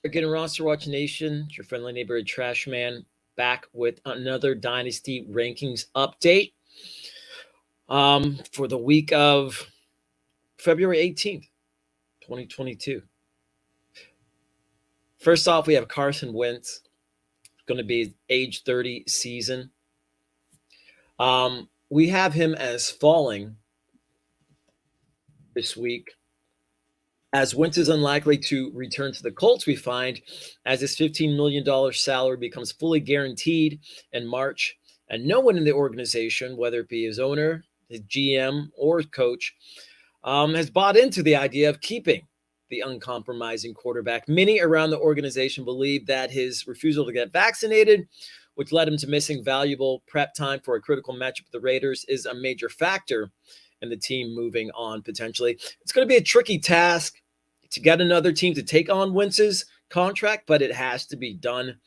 Again, RosterWatch Nation, it's your friendly neighborhood Trashman, back with another Dynasty rankings update for the week of February 18th, 2022. First off, we have Carson Wentz. It's going to be his age 30 season. We have him as falling this week, as Wentz is unlikely to return to the Colts, we find, as his $15 million salary becomes fully guaranteed in March, and no one in the organization, whether it be his owner, his GM, or coach, has bought into the idea of keeping the uncompromising quarterback. Many around the organization believe that his refusal to get vaccinated, which led him to missing valuable prep time for a critical matchup with the Raiders, is a major factor in the team moving on potentially. It's going to be a tricky task to get another team to take on Wentz's contract, but it has to be done.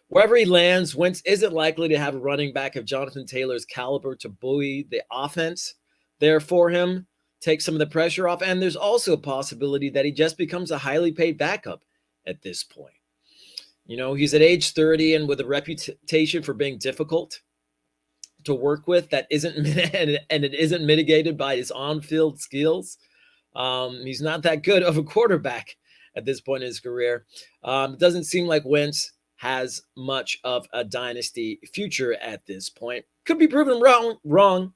Wherever he lands, Wentz isn't likely to have a running back of Jonathan Taylor's caliber to buoy the offense there for him, take some of the pressure off, and there's also a possibility that he just becomes a highly paid backup at this point. You know, he's at age 30 and with a reputation for being difficult to work with that isn't and it isn't mitigated by his on-field skills. He's not that good of a quarterback at this point in his career. It doesn't seem like Wentz has much of a dynasty future at this point. Could be proven wrong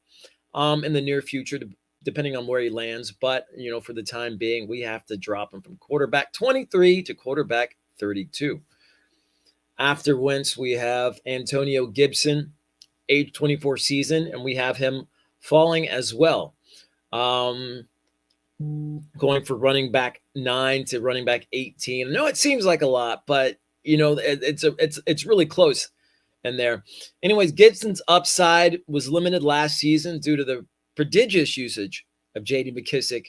in the near future, depending on where he lands. But, you know, for the time being, we have to drop him from quarterback 23 to quarterback 32. After Wentz, we have Antonio Gibson, age 24 season, and we have him falling as well. Going for running back 9 to running back 18. I know it seems like a lot, but you know it's really close in there. Anyways, Gibson's upside was limited last season due to the prodigious usage of J.D. McKissic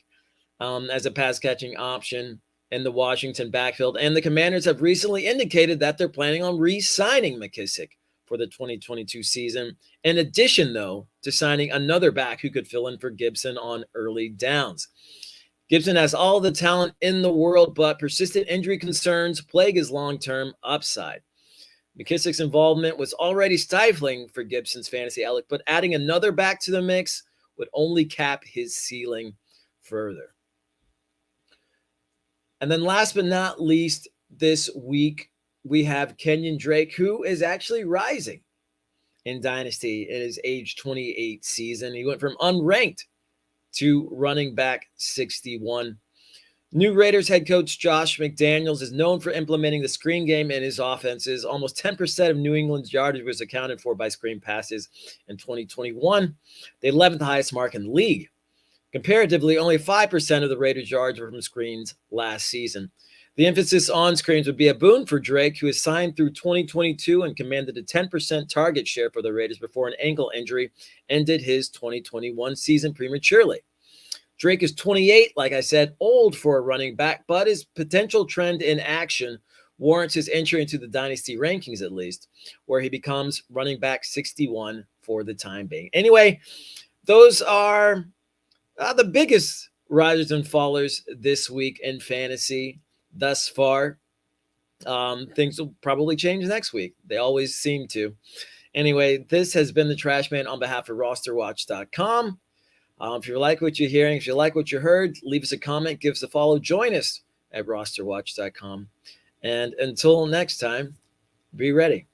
as a pass catching option in the Washington backfield, and the Commanders have recently indicated that they're planning on re-signing McKissic for the 2022 season, in addition, though, to signing another back who could fill in for Gibson on early downs. Gibson has all the talent in the world, but persistent injury concerns plague his long-term upside. McKissic's involvement was already stifling for Gibson's fantasy outlook, but adding another back to the mix would only cap his ceiling further. And then last but not least, this week, we have Kenyon Drake, who is actually rising in Dynasty in his age 28 season. He went from unranked to running back 61. New Raiders head coach Josh McDaniels is known for implementing the screen game in his offenses. Almost 10% of New England's yardage was accounted for by screen passes in 2021, the 11th highest mark in the league. Comparatively, only 5% of the Raiders' yards were from screens last season. The emphasis on screens would be a boon for Drake, who is signed through 2022 and commanded a 10% target share for the Raiders before an ankle injury ended his 2021 season prematurely. Drake is 28, like I said, old for a running back, but his potential trend in action warrants his entry into the Dynasty rankings at least, where he becomes running back 61 for the time being. Anyway, those are the biggest risers and fallers this week in fantasy. Thus far, things will probably change next week. They always seem to. Anyway, this has been the Trashman on behalf of RosterWatch.com. If you like what you're hearing, if you like what you heard, leave us a comment, give us a follow, join us at RosterWatch.com. And until next time, be ready.